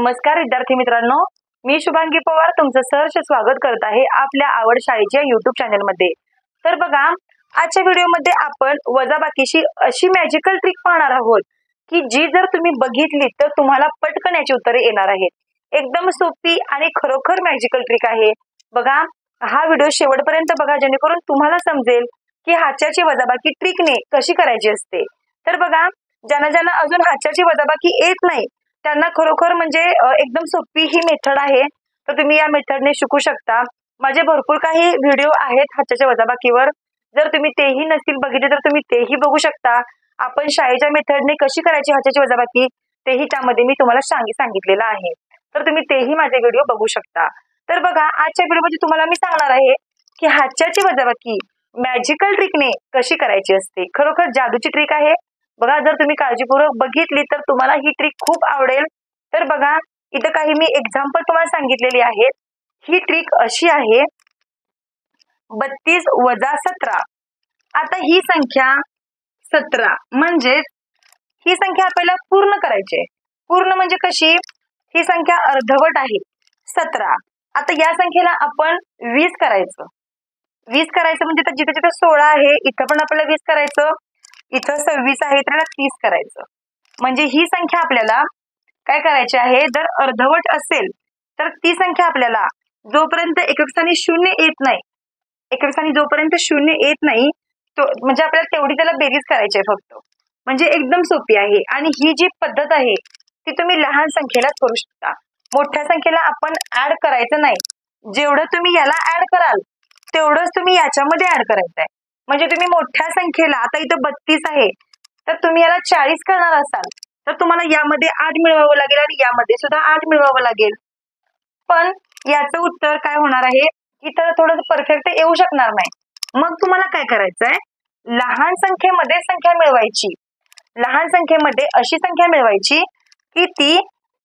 नमस्कार विद्यार्थी मित्रांनो, मी शुभांगी पवार तुमचं सहर्ष स्वागत करत आहे आपल्या आवड शाळेच्या YouTube चॅनल मध्ये। तर बघा, आजच्या व्हिडिओमध्ये आपण वजाबाकीची अशी मॅजिकल ट्रिक पाहणार आहोत की जी जर तुम्ही बघितली तर तुम्हाला पटकन याची उत्तरे येणार आहेत। एकदम सोपी आणि खरोखर मॅजिकल ट्रिक आहे। बघा, हा व्हिडिओ शेवटपर्यंत बघा जेणेकरून तुम्हाला समजेल की हाच्याची वजाबाकी ट्रिकने कशी करायची असते। तर बघा, ज्यांना अजून हाच्याची वजाबाकी येत नाही त्यांना खरोखर म्हणजे एकदम सोपी ही मेथड आहे। तर तुम्ही या मेथडने शिकू शकता। माझे भरपूर काही व्हिडिओ आहेत हाच्याच्या वजाबाकीवर, जर तुम्ही तेही नसतील बघितले तर तुम्ही तेही बघू शकता। आपण शाळेच्या मेथडने कशी करायची हाच्याची वजाबाकी तेही त्यामध्ये मी तुम्हाला सांगितलेलं आहे, तर तुम्ही तेही माझे व्हिडिओ बघू शकता। तर बघा, आजच्या व्हिडिओमध्ये तुम्हाला मी सांगणार आहे की हाच्याची वजाबाकी मॅजिकल ट्रिकने कशी करायची असते। खरोखर जादूची ट्रिक आहे। बघा, जर तुम्ही काळजीपूर्वक बघितली तर तुम्हाला ही ट्रिक खूप आवडेल। तर बघा, इथं काही मी एक्झाम्पल तुम्हाला सांगितलेली आहेत। ही ट्रिक अशी आहे, 32 वजा 17। आता ही संख्या 17 म्हणजे ही संख्या आपल्याला पूर्ण करायची आहे। पूर्ण म्हणजे कशी? ही संख्या अर्धवट आहे 17। आता या संख्येला आपण 20 करायचं। 20 करायचं म्हणजे जिथे जिथे 16 आहे इथं पण आपल्याला 20 करायचं, इथं 26 आहे त्याला 30 करायचं। म्हणजे ही संख्या आपल्याला काय करायची आहे, जर अर्धवट असेल तर ती संख्या आपल्याला जोपर्यंत एकक स्थानी 0 येत नाही, एकक स्थानी जोपर्यंत 0 येत नाही तो म्हणजे आपल्याला तेवढी त्याला बेरीज करायची आहे फक्त। म्हणजे एकदम सोपी आहे आणि ही जी पद्धत आहे ती तुम्ही लहान संख्येलाच करू शकता। मोठ्या संख्येला आपण ऍड करायचं नाही। जेवढं तुम्ही याला ऍड कराल तेवढंच तुम्ही याच्यामध्ये ऍड करायचं आहे। म्हणजे तुम्ही मोठ्या संख्येला, आता इथं 32 आहे तर तुम्ही याला 40 करणार असाल तर तुम्हाला यामध्ये 8 मिळवावं लागेल आणि यामध्ये सुद्धा 8 मिळवावं लागेल। पण याचं उत्तर काय होणार आहे, इथं थोडं परफेक्ट येऊ शकणार नाही। मग तुम्हाला काय करायचंय, लहान संख्येमध्ये संख्या मिळवायची। लहान संख्येमध्ये अशी संख्या मिळवायची की ती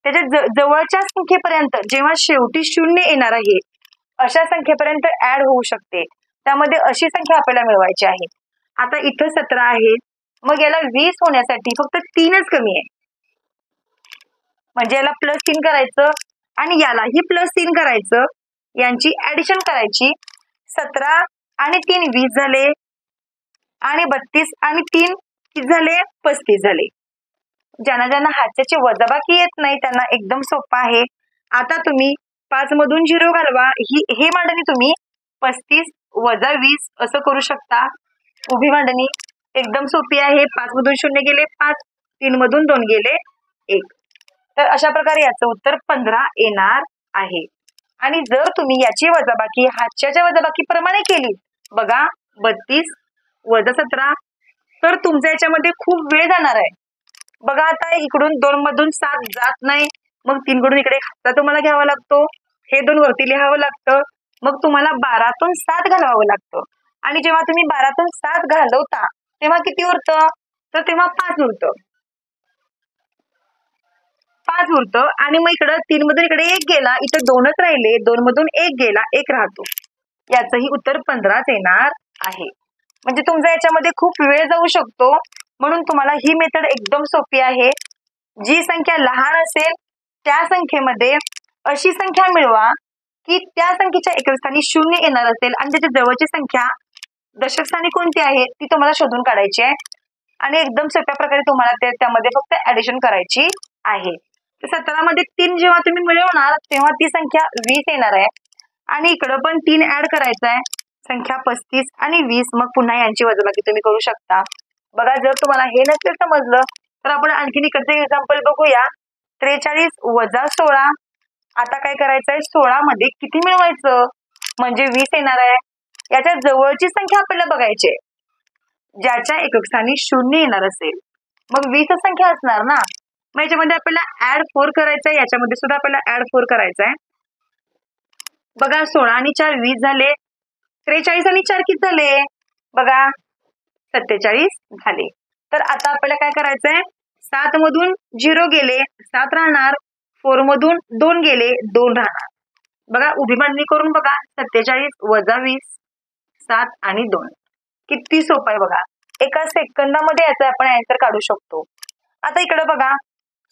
त्याच्या जवळच्या संख्येपर्यंत जेव्हा शेवटी 0 येणार आहे अशा संख्येपर्यंत ऍड होऊ शकते। त्यामध्ये अशी संख्या आपल्याला मिळवायची आहे। आता इथं 17 आहे, मग याला 20 होण्यासाठी फक्त 3च कमी आहे। म्हणजे याला +3 करायचं आणि यालाही +3 करायचं, यांची ऍडिशन करायची। 17 आणि 3 20 झाले आणि 32 आणि 3 किती झाले, 35 झाले। ज्यांना हाच्याची वजाबाकी येत नाही त्यांना एकदम सोपं आहे। आता तुम्ही 5 मधून 0 घालवा, ही मांडणी तुम्ही 35 वजा 20 असं करू शकता। उभी मांडणी एकदम सोपी आहे। 5 मधून 0 गेले 5, 3 मधून 2 गेले 1। तर अशा प्रकारे याचं उत्तर 15 येणार आहे। आणि जर तुम्ही याची वजाबाकी हाच्याच्या वजाबाकी प्रमाणे केली, बघा 32 वजा 17, तर तुमच्या याच्यामध्ये खूप वेळ जाणार आहे। बघा, आता इकडून 2 मधून 7 जात नाही, मग 3 कडून इकडे हातचा तुम्हाला घ्यावा लागतो, हे 2 वरती लिहावं लागतं, मग तुम्हाला 12तून 7 घालवावं लागतं। आणि जेव्हा तुम्ही 12तून 7 घालवता तेव्हा किती उरतं, तर तेव्हा 5 उरतं। 5 उरतं आणि मग इकडं 3 मधून इकडे 1 गेला, इथं 2च राहिले, 2 मधून 1 गेला, 1 राहतो। याचंही उत्तर 15च येणार आहे। म्हणजे तुमचा याच्यामध्ये खूप वेळ जाऊ शकतो, म्हणून तुम्हाला ही मेथड एकदम सोपी आहे। जी संख्या लहान असेल त्या संख्येमध्ये अशी संख्या मिळवा की त्या संख्येच्या एकक स्थानी 0 येणार असेल आणि त्याच्या जवळची संख्या दशक स्थानी कोणती आहे ती तुम्हाला शोधून काढायची आहे आणि एकदम सोप्या प्रकारे तुम्हाला त्यामध्ये फक्त ऍडिशन करायची आहे। 17 मध्ये 3 जेव्हा तुम्ही मिळवणार तेव्हा ती संख्या 20 येणार आहे आणि इकडं पण 3 ऍड करायचं आहे, संख्या 35 आणि 20। मग पुन्हा यांची वजाबाकी तुम्ही करू शकता। बघा, जर तुम्हाला हे नसेल समजलं तर आपण आणखीन इकडचे एक्झाम्पल बघूया। 43 वजा 16। आता काय करायचंय, 16 मध्ये किती मिळवायचं म्हणजे 20 येणार आहे। याच्या जवळची संख्या आपल्याला बघायची आहे, ज्याच्या एकक स्थानी 0 येणार असेल, मग 20 संख्या असणार ना। मग याच्यामध्ये आपल्याला ऍड 4 करायचंय, याच्यामध्ये सुद्धा आपल्याला ऍड 4 करायचंय। बघा, 16 आणि 4 20 झाले, 43 आणि 4 किती झाले, बघा 47 झाले। तर आता आपल्याला काय करायचंय, 7 मधून 0 गेले 7 राहणार, 4 मधून 2 गेले 2 राहणार। बघा, उभी मांडणी करून बघा, 47 वजा 20, 7 आणि 2। किती सोपं आहे बघा, एका सेकंदामध्ये याचा आपण आन्सर काढू शकतो। आता इकडे बघा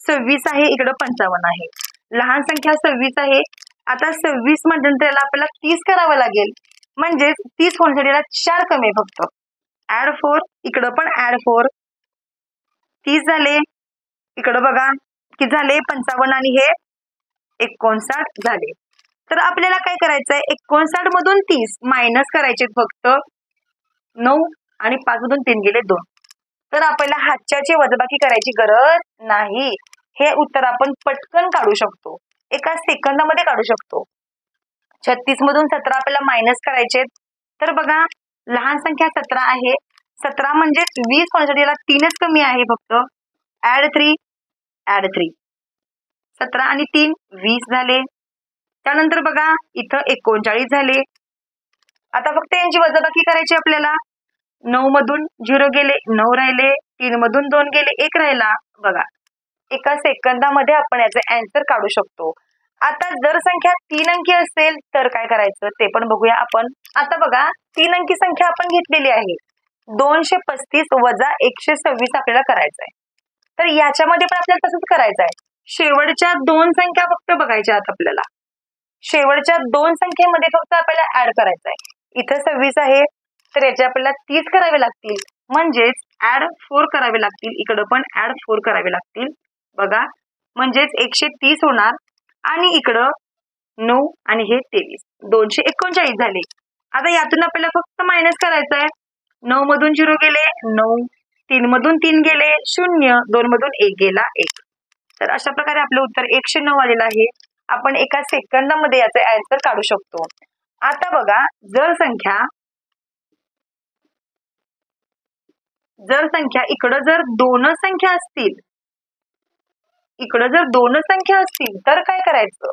26 आहे, इकडे 55 आहे। लहान संख्या 26 आहे. आता 26 मध्ये आपल्याला 30 करावं लागेल. म्हणजेच 30 होण्यासाठी याला 4 कमी आहे फक्त. ऍड 4, इकडं पण ऍड 4. 30 झाले. इकडं बघा किती झाले 55 आणि हे 59 झाले. तर आपल्याला काय करायचंय 59 मधून 30 मायनस करायचे फक्त 9 आणि 5 मधून 3 गेले 2. तर आपल्याला हातच्याची वजाबाकी करायची गरज नाही. हे उत्तर आपण पटकन काढू शकतो, एका सेकंदामध्ये काढू शकतो. 36 मधून 17 आपल्याला मायनस करायचे. तर बघा लहान संख्या 17 आहे. 17 म्हणजे 20 होण्यासाठी याला 3च कमी आहे फक्त. Add 3, add 3. 17 आणि 3 20 झाले. त्यानंतर बघा इथं 39 झाले. आता फक्त यांची वजाबाकी करायची आपल्याला. 9 मधून 0 गेले 9 राहिले. 3 मधून 2 गेले 1 राहिला. बघा एका सेकंदामध्ये आपण याचे आन्सर काढू शकतो. आता जर संख्या 3 अंकी असेल तर काय करायचं ते पण बघूया आपण. आता बघा 3 अंकी संख्या आपण घेतलेली आहे. 235 वजा 126 आपल्याला करायचं आहे. तर याच्यामध्ये पण आपल्याला तसंच करायचं आहे. शेवटच्या 2 संख्या फक्त बघायच्या आहेत आपल्याला. शेवटच्या 2 संख्येमध्ये फक्त आपल्याला ऍड करायचं आहे. इथं 26 आहे तर याचे आपल्याला 30 करावे लागतील. म्हणजेच ऍड 4 करावे लागतील. इकडं पण ऍड 4 करावे लागतील. बघा म्हणजेच 130 होणार आणि इकडं 9 आणि हे 23 239 झाले. आता यातून आपल्याला फक्त मायनस करायचं आहे. 9 मधून 0 गेले 9, 3 मधून 3 गेले 0, 2 मधून 1 गेला 1. तर अशा प्रकारे आपलं उत्तर 109 आलेलं आहे. आपण एका सेकंदामध्ये याचे आन्सर काढू शकतो. आता बघा जर संख्या इकडं जर 2 संख्या असतील, इकडं जर 2 संख्या असतील तर काय करायचं.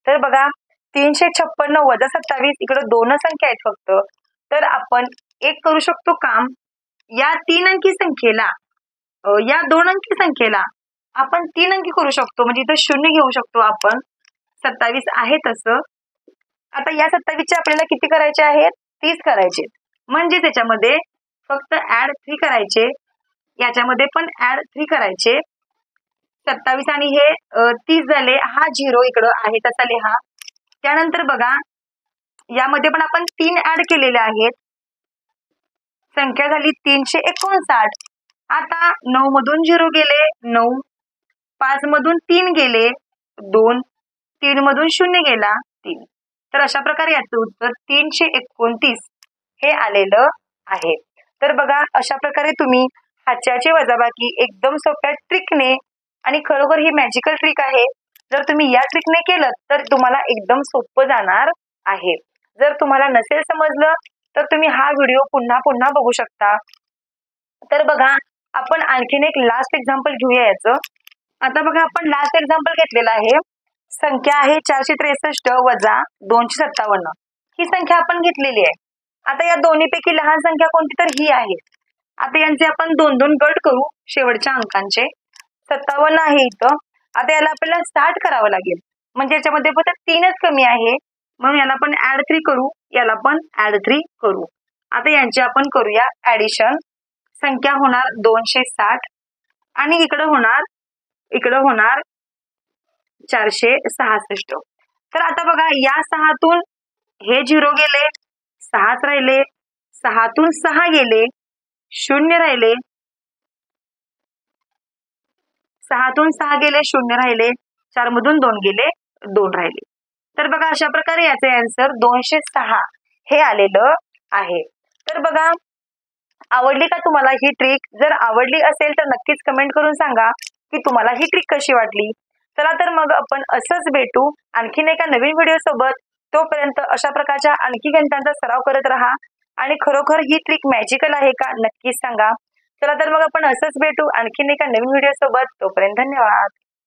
तर बघा 356 वजा 27 इकडं 2 संख्या आहेत फक्त. तर आपण एक करू शकतो काम. या 3 अंकी संख्येला या 2 अंकी संख्येला आपण 3 अंकी करू शकतो. म्हणजे इथं 0 घेऊ शकतो आपण. 27 आहे तसं. आता या 27चे आपल्याला किती करायचे आहेत 30 करायचे. म्हणजे त्याच्यामध्ये फक्त ऍड 3 करायचे. याच्यामध्ये पण ऍड 3 करायचे. 27 आणि हे 30 झाले. हा 0 इकडं आहे तसा लिहा. त्यानंतर बघा यामध्ये पण आपण 3 ऍड केलेले आहेत. संख्या झाली 359. आता 9 मधून 0 गेले 9, 5 मधून 3 गेले 2, 3 मधून 0 गेला 3. तर अशा प्रकारे याचं उत्तर 329 हे आलेलं आहे. तर बघा अशा प्रकारे तुम्ही हातच्याची वजाबाकी एकदम सोप्या ट्रिकने, आणि खरोखर ही मॅजिकल ट्रिक आहे. जर तुम्ही या ट्रिकने केलं तर तुम्हाला एकदम सोपं जाणार आहे. जर तुम्हाला नसेल समजलं तर तुम्ही हा व्हिडिओ पुन्हा पुन्हा बघू शकता. तर बघा आपण आणखीन एक लास्ट एक्झाम्पल घेऊया याचं. आता बघा आपण लास्ट एक्झाम्पल घेतलेलं आहे. संख्या आहे 463 वजा 257. ही संख्या आपण घेतलेली आहे. आता या दोन्हीपैकी लहान संख्या कोणती तर ही आहे. आता यांचे आपण 2-2 गट करू शेवटच्या अंकांचे. 57 आहे इथं. आता याला आपल्याला 60 करावं लागेल. म्हणजे याच्यामध्ये फक्त 3च कमी आहे. म्हणून याला आपण ऍड 3 करू, याला पण ऍड 3 करू. आता यांची आपण करूया ऍडिशन. संख्या होणार 260 आणि इकडं होणार 466. तर आता बघा या 6तून हे 0 गेले 6च राहिले. 6तून 6 गेले 0 राहिले. 6तून 6 गेले 0 राहिले. 4 मधून 2 गेले 2 राहिले. तर बघा अशा प्रकारे याचे आन्सर 206 हे आलेलं आहे. तर बघा आवडली का तुम्हाला ही ट्रिक. जर आवडली असेल तर नक्कीच कमेंट करून सांगा की तुम्हाला ही ट्रिक कशी वाटली. चला तर मग आपण असंच भेटू आणखीन एका नवीन व्हिडिओ सोबत. तोपर्यंत अशा प्रकारच्या आणखी गणितांचा सराव करत राहा. आणि खरोखर ही ट्रिक मॅजिकल आहे का नक्कीच सांगा. चला तर मग आपण असंच भेटू आणखीन एका नवीन व्हिडिओ सोबत. तोपर्यंत धन्यवाद.